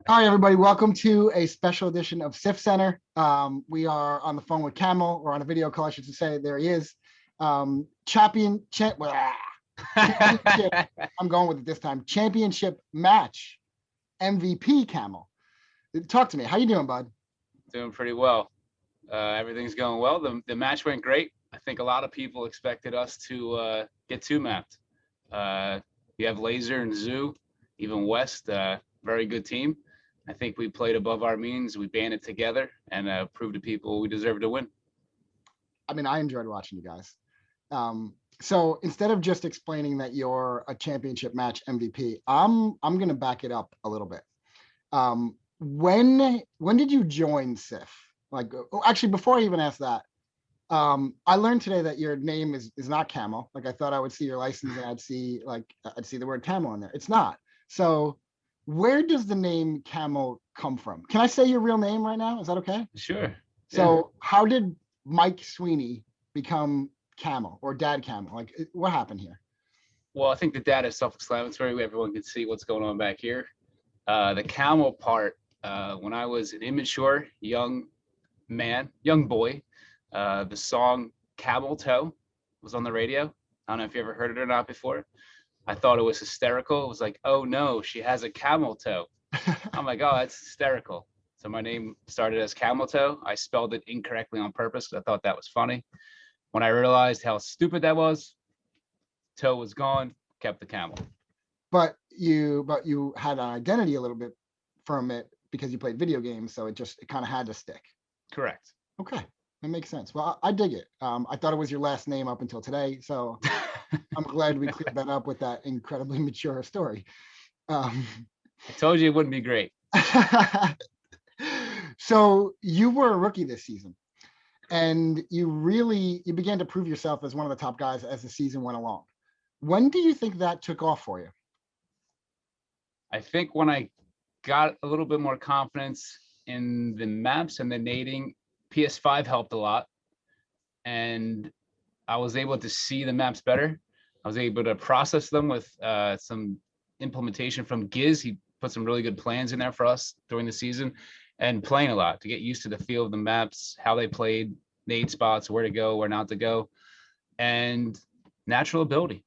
All right, everybody, welcome to a special edition of SIF Center. We are on the phone with KameL. We're on a video call, I should say. There he is. Championship. I'm going with it this time. Championship match MVP KameL. Talk to me. How you doing, bud? Doing pretty well. Everything's going well. The match went great. I think a lot of people expected us to get two mapped. You have Laser and Zoo, even West, very good team. I think we played above our means. We banded together and proved to people we deserve to win. I mean, I enjoyed watching you guys. So instead of just explaining that you're a championship match MVP, I'm going to back it up a little bit. When did you join SIF? Like, actually, before I even ask that, I learned today that your name is not KameL. Like, I thought I would see your license and I'd see the word KameL in there. It's not. So where does the name KameL come from? Can I say your real name right now? Is that okay? Sure. So how did Mike Sweeney become KameL or Dad KameL? Like, what happened here? Well, I think the data is self-explanatory. Everyone can see what's going on back here. The KameL part, when I was an immature young boy, the song Camel Toe was on the radio. I don't know if you ever heard it or not before. I thought it was hysterical. It was like, oh no, she has a camel toe. I'm like, oh, that's hysterical. So my name started as Camel Toe. I spelled it incorrectly on purpose because I thought that was funny. When I realized how stupid that was, toe was gone, kept the camel. But you had an identity a little bit from it because you played video games, so it kind of had to stick. Correct. Okay, that makes sense. Well, I dig it. I thought it was your last name up until today, so I'm glad we cleared that up with that incredibly mature story. I told you it wouldn't be great. So you were a rookie this season, and you began to prove yourself as one of the top guys as the season went along. When do you think that took off for you? I think when I got a little bit more confidence in the maps and the nading, PS5 helped a lot. And I was able to see the maps better. I was able to process them with some implementation from Giz. He put some really good plans in there for us during the season, and playing a lot to get used to the feel of the maps, how they played, nade spots, where to go, where not to go, and natural ability.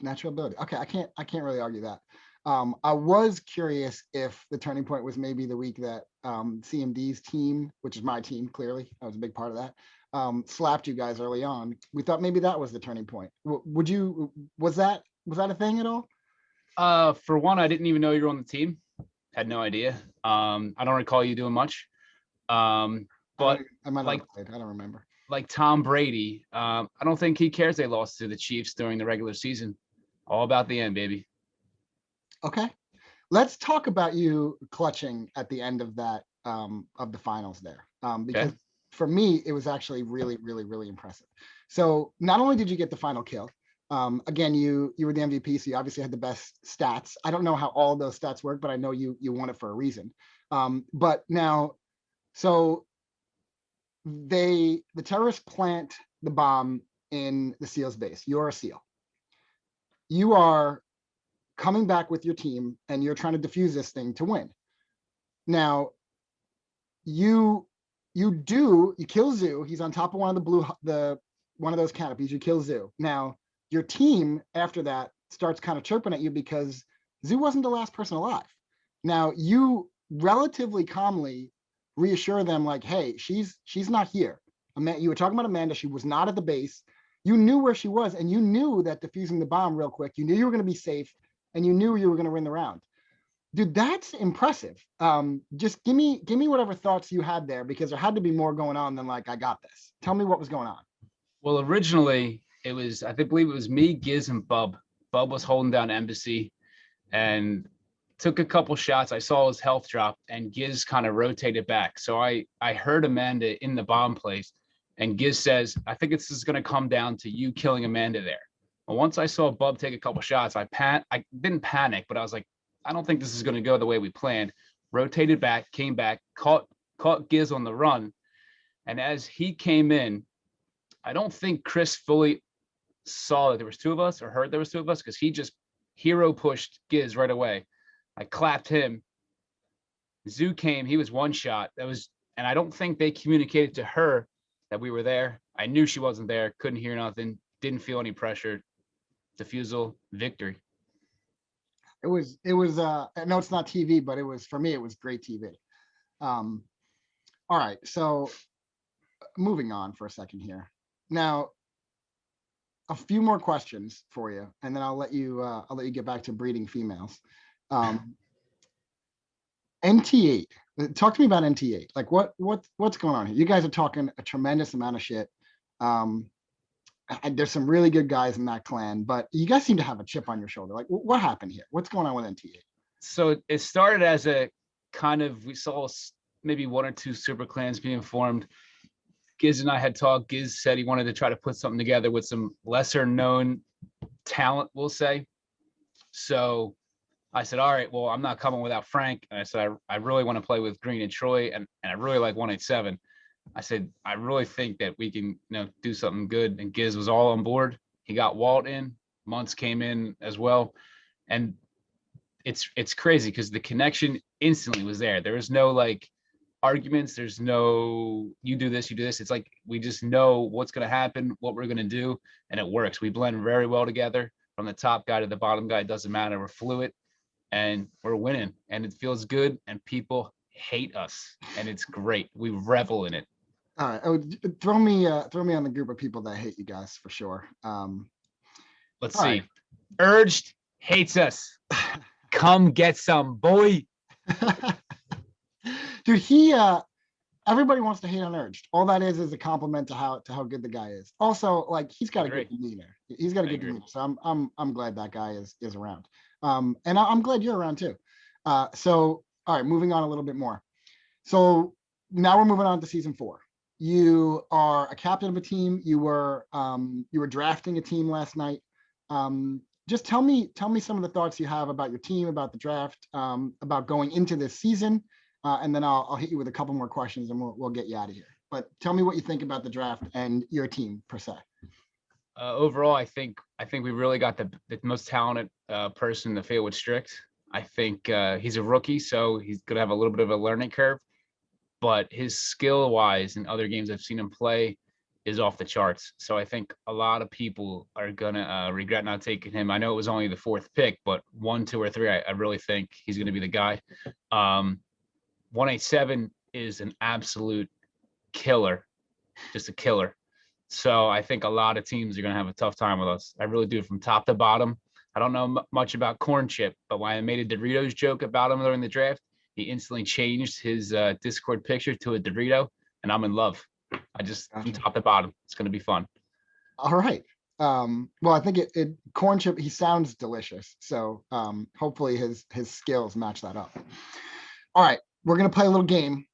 Natural ability. Okay, I can't really argue that. I was curious if the turning point was maybe the week that CMD's team, which is my team, clearly, I was a big part of that, slapped you guys early on. We thought maybe that was the turning point. Was that a thing at all? For one, I didn't even know you were on the team. Had no idea. I don't recall you doing much. But I might not have played. I don't remember. Like Tom Brady, I don't think he cares they lost to the Chiefs during the regular season. All about the end, baby. Okay, let's talk about you clutching at the end of that of the finals there, because for me it was actually really, really, really impressive. So not only did you get the final kill, again you were the MVP, so you obviously had the best stats. I don't know how all of those stats work, but I know you won it for a reason. But now, so the terrorists plant the bomb in the SEAL's base. You're a SEAL. You are coming back with your team and you're trying to defuse this thing to win. Now, you kill Zoo. He's on top of one of those canopies. You kill Zoo. Now, your team after that starts kind of chirping at you because Zoo wasn't the last person alive. Now, you relatively calmly reassure them like, hey, she's not here. You were talking about Amanda. She was not at the base. You knew where she was, and you knew that defusing the bomb real quick, you knew you were going to be safe, and you knew you were going to win the round. Dude, that's impressive. Just give me whatever thoughts you had there, because there had to be more going on than like, I got this. Tell me what was going on. Well, originally it was, I believe it was me, Giz, and Bub. Bub was holding down Embassy and took a couple shots. I saw his health drop, and Giz kind of rotated back. So I heard Amanda in the bomb place, and Giz says, I think this is going to come down to you killing Amanda there. Well, once I saw Bub take a couple shots, I didn't panic, but I was like, I don't think this is going to go the way we planned. Rotated back, came back, caught Giz on the run. And as he came in, I don't think Chris fully saw that there was two of us or heard there was two of us, because he just hero pushed Giz right away. I clapped him, Zoo came, he was one shot. And I don't think they communicated to her that we were there. I knew she wasn't there, couldn't hear nothing, didn't feel any pressure. Defusal, victory. I know it's not TV, but for me, it was great TV. All right. So moving on for a second here. Now, a few more questions for you, and then I'll let you get back to breeding females. NT8. Talk to me about NT8. Like what's going on here? You guys are talking a tremendous amount of shit. There's some really good guys in that clan, but you guys seem to have a chip on your shoulder. Like what happened here? What's going on with NT8? So it started as a kind of, we saw maybe one or two super clans being formed. Giz and I had talked. Giz said he wanted to try to put something together with some lesser known talent, we'll say. So I said, all right, well, I'm not coming without Frank. And I said, I really want to play with Green and Troy, and I really like 187. I said, I really think that we can, do something good. And Giz was all on board. He got Walt in. Muntz came in as well. And it's crazy because the connection instantly was there. There was no like arguments. There's no, you do this. It's like, we just know what's going to happen, what we're going to do. And it works. We blend very well together. From the top guy to the bottom guy, it doesn't matter. We're fluid and we're winning, and it feels good, and people hate us, and it's great. We revel in it. All right. Oh, throw me on the group of people that hate you guys for sure. Let's see. Right. Urged hates us. Come get some, boy. Dude, everybody wants to hate on Urged. All that is a compliment to how good the guy is. Also, like, he's got a good demeanor. He's got a good demeanor. So I'm glad that guy is around. And I'm glad you're around too. So all right, moving on a little bit more. So now we're moving on to season 4. You are a captain of a team. You were drafting a team last night. Just tell me some of the thoughts you have about your team, about the draft, about going into this season, and then I'll hit you with a couple more questions and we'll get you out of here. But tell me what you think about the draft and your team per se. Overall, I think we really got the most talented person in the field with Strict. I think he's a rookie, so he's going to have a little bit of a learning curve. But his skill-wise in other games I've seen him play is off the charts. So I think a lot of people are going to regret not taking him. I know it was only the 4th pick, but 1, 2, or 3, I really think he's going to be the guy. 187 is an absolute killer, just a killer. So I think a lot of teams are going to have a tough time with us. I really do, from top to bottom. I don't know much about Corn Chip, but when I made a Doritos joke about him during the draft, he instantly changed his Discord picture to a Dorito, and I'm in love. From top to bottom, it's going to be fun. All right. Well, I think Corn Chip, he sounds delicious. So hopefully his skills match that up. All right. We're going to play a little game.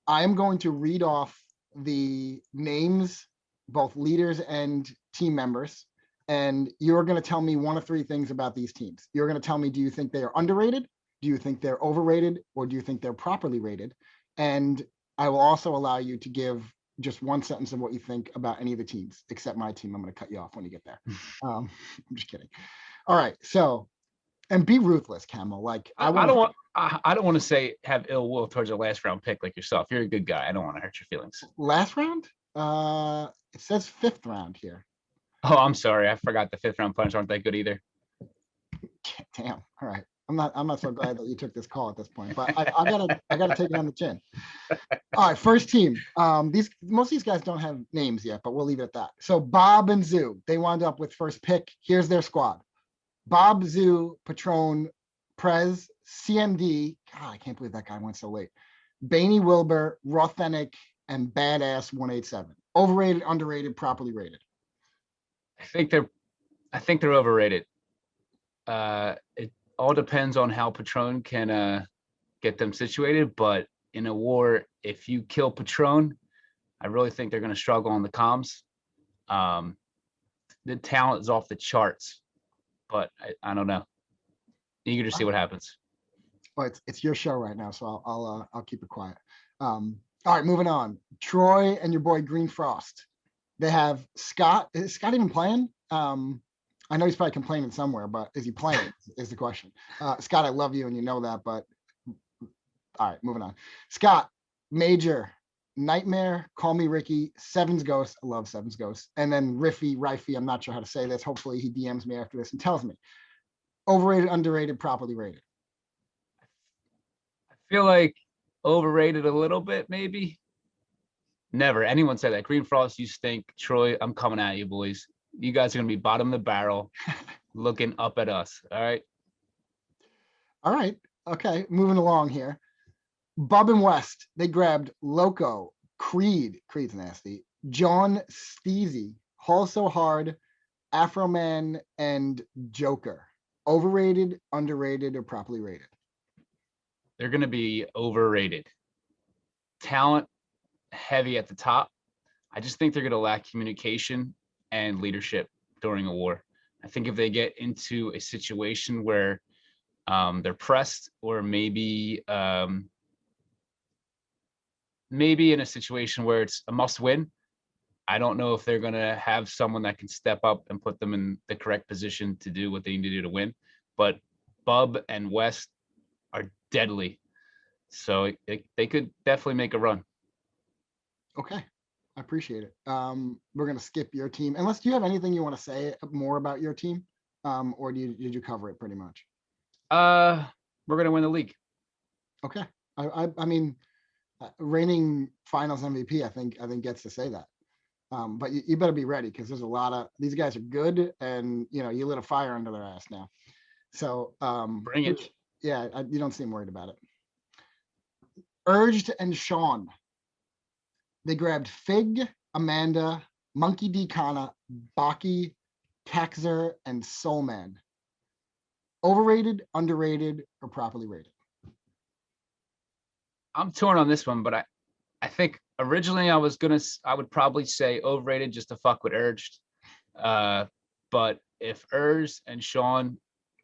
I am going to read off the names, both leaders and team members, and you're going to tell me 1 of 3 things about these teams. You're going to tell me, do you think they are underrated? Do you think they're overrated? Or do you think they're properly rated? And I will also allow you to give just 1 sentence of what you think about any of the teams, except my team. I'm going to cut you off when you get there. I'm just kidding. All right. So, and be ruthless, KameL. Like I don't want to say have ill will towards a last round pick like yourself. You're a good guy. I don't want to hurt your feelings. Last round? It says 5th round here. Oh, I'm sorry. I forgot the 5th round players aren't that good either. Damn. All right. I'm not so glad that you took this call at this point, but I gotta take it on the chin. All right, first team. Most of these guys don't have names yet, but we'll leave it at that. So Bob and Zoo, they wound up with first pick. Here's their squad: Bob, Zoo, Patron, Prez, CMD. God, I can't believe that guy went so late. Bainey Wilbur, Rothenick, and Badass 187. Overrated, underrated, properly rated. I think they're overrated. It all depends on how Patron can get them situated, but in a war, if you kill Patron, I really think they're going to struggle on the comms. The talent is off the charts, but I don't know. Eager to see what happens. Well, it's your show right now, so I'll keep it quiet. All right, moving on. Troy and your boy Green Frost. They have Scott. Is Scott even playing? I know he's probably complaining somewhere, but is he playing is the question. Scott, I love you and you know that, but All right, moving on. Scott, Major, Nightmare, Call Me Ricky, Sevens Ghost. I love Sevens Ghost. And then Rifey, I'm not sure how to say this. Hopefully he DMs me after this and tells me. Overrated, underrated, properly rated. I feel like overrated a little bit, maybe. Never. Anyone said that. Green Frost, you stink. Troy, I'm coming at you, boys. You guys are going to be bottom of the barrel looking up at us. All right. All right. Okay. Moving along here. Bub and West, they grabbed Loco, Creed's nasty, John Steezy, Hall So Hard, Afro Man, and Joker. Overrated, underrated, or properly rated? They're going to be overrated. Talent heavy at the top. I just think they're going to lack communication and leadership during a war. I think if they get into a situation where they're pressed, or maybe in a situation where it's a must win, I don't know if they're going to have someone that can step up and put them in the correct position to do what they need to do to win. But Bub and West are deadly. So they could definitely make a run. Okay. I appreciate it. We're going to skip your team. Unless, do you have anything you want to say more about your team? Or did you cover it pretty much? We're going to win the league. Okay. I mean, reigning finals MVP, I think gets to say that. But you better be ready, because there's a lot of these guys are good, and you lit a fire under their ass now. So bring it. Yeah, you don't seem worried about it. Urged and Sean, they grabbed Fig, Amanda, Monkey D. Kana, Baki, Taxer, and Soulman. Overrated, underrated, or properly rated? I'm torn on this one, but I think originally I would probably say overrated just to fuck with Urged. But if Urged and Sean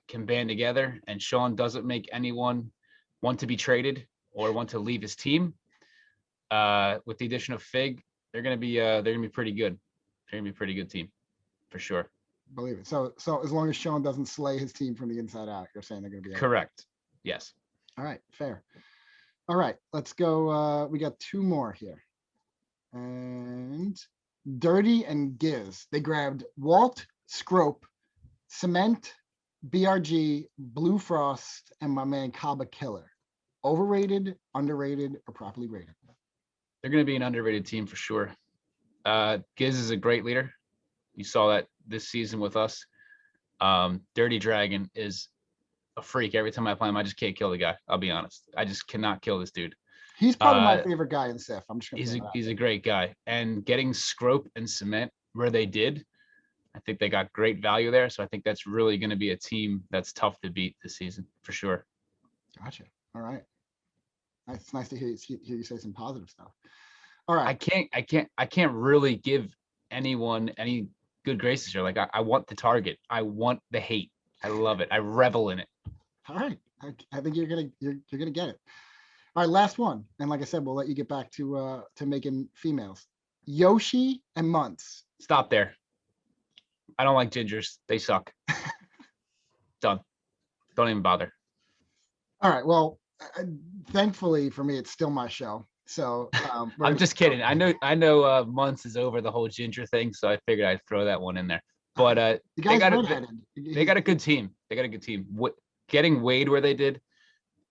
can band together and Sean doesn't make anyone want to be traded or want to leave his team, with the addition of Fig, they're gonna be pretty good. They're gonna be a pretty good team for sure. Believe it. So as long as Sean doesn't slay his team from the inside out, you're saying they're gonna be correct. Yes. All right, fair. All right, let's go. We got two more here. And Dirty and Giz, they grabbed Walt, Scrope, Cement, BRG, Blue Frost, and my man Kaba Killer. Overrated, underrated, or properly rated? They're going to be an underrated team for sure. Giz is a great leader. You saw that this season with us. Dirty Dragon is a freak. Every time I play him, I just can't kill the guy. I'll be honest. I just cannot kill this dude. He's probably my favorite guy in SIF. I'm just gonna he's a great guy. And getting Scrope and Cement where they did, I think they got great value there. So I think that's really going to be a team that's tough to beat this season for sure. Gotcha. All right. It's nice to hear you say some positive stuff. All right. I can't really give anyone any good graces here. Like I want the target. I want the hate. I love it. I revel in it. All right. I think you're gonna get it. All right, last one. And like I said, we'll let you get back to making females. Yoshi and Muntz. Stop there. I don't like gingers. They suck. Done. Don't even bother. All right. Well, thankfully for me, it's still my show. So I'm just kidding. I know Muntz is over the whole ginger thing, so I figured I'd throw that one in there. But they got a good team. They got a good team. Getting Wade where they did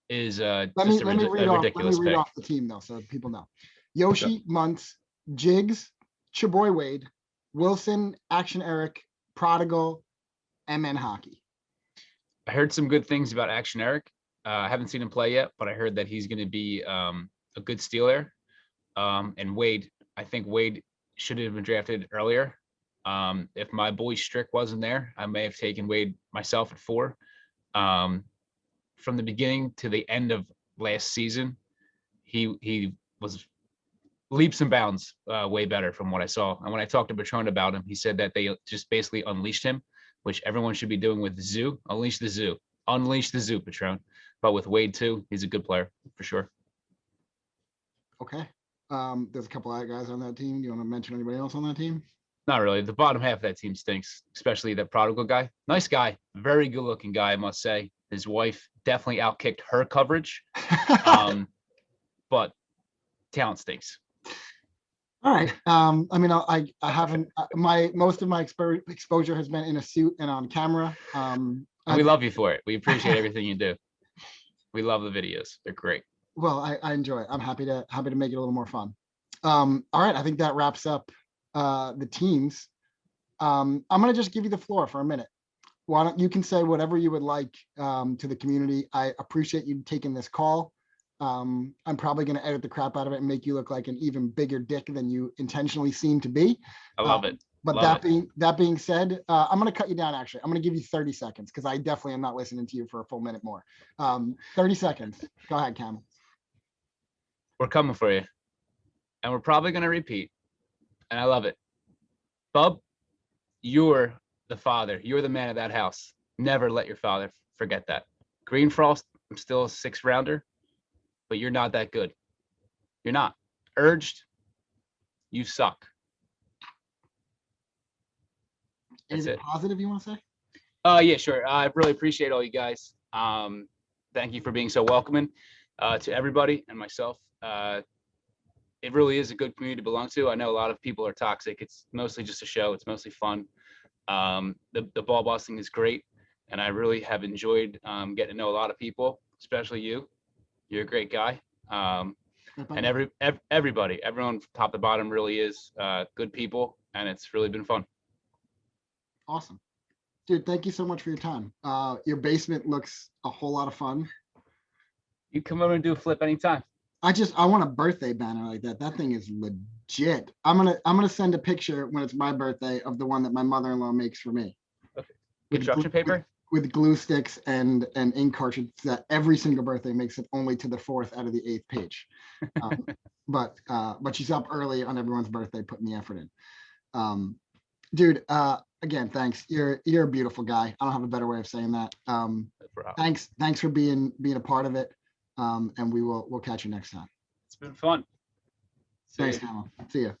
is a ridiculous read off the team though, so people know. Yoshi, Muntz, Jigs, Chaboy Wade, Wilson, Action Eric, Prodigal, MN Hockey. I heard some good things about Action Eric. I haven't seen him play yet, but I heard that he's going to be a good stealer. And Wade, I think Wade should have been drafted earlier. If my boy Strick wasn't there, I may have taken Wade myself at 4. From the beginning to the end of last season, he was leaps and bounds way better from what I saw. And when I talked to Patron about him, he said that they just basically unleashed him, which everyone should be doing with the zoo. Unleash the zoo, Patron. But with Wade too, he's a good player for sure. Okay. There's a couple other guys on that team. Do you want to mention anybody else on that team? Not really. The bottom half of that team stinks, especially that Prodigal guy. Nice guy, very good looking guy, I must say. His wife definitely outkicked her coverage. but talent stinks. All right. I mean, I haven't, most of my exposure has been in a suit and on camera. We love you for it. We appreciate everything you do. We love the videos. They're great. Well, I enjoy it. I'm happy to make it a little more fun. All right. I think that wraps up the teams. I'm going to just give you the floor for a minute. Why don't you can say whatever you would like to the community. I appreciate you taking this call. I'm probably going to edit the crap out of it and make you look like an even bigger dick than you intentionally seem to be. I love it. But love that being said, I'm going to cut you down. Actually, I'm going to give you 30 seconds because I definitely am not listening to you for a full minute more. 30 seconds. Go ahead, KameL. We're coming for you, and we're probably going to repeat. And I love it. Bub, you're the father. You're the man of that house. Never let your father forget that. Green Frost, I'm still a 6th rounder, but you're not that good. You're not. Urged, you suck. Anything positive you want to say? Yeah, sure. I really appreciate all you guys. Thank you for being so welcoming to everybody and myself. It really is a good community to belong to. I know a lot of people are toxic. It's mostly just a show. It's mostly fun. The ball busting is great, and I really have enjoyed getting to know a lot of people, especially you. You're a great guy. And everybody, everyone from top to bottom really is good people, and it's really been fun. Awesome. Dude, thank you so much for your time. Your basement looks a whole lot of fun. You come over and do a flip anytime. I want a birthday banner like that. That thing is legit. I'm gonna send a picture when it's my birthday of the one that my mother-in-law makes for me. Okay. Construction paper? With glue sticks and ink cartridge that every single birthday makes it only to the 4th out of the 8th page. But she's up early on everyone's birthday putting the effort in. Dude, again, thanks. You're a beautiful guy. I don't have a better way of saying that. Thanks for being a part of it. And we'll catch you next time. It's been fun. Thanks, KameL. See ya.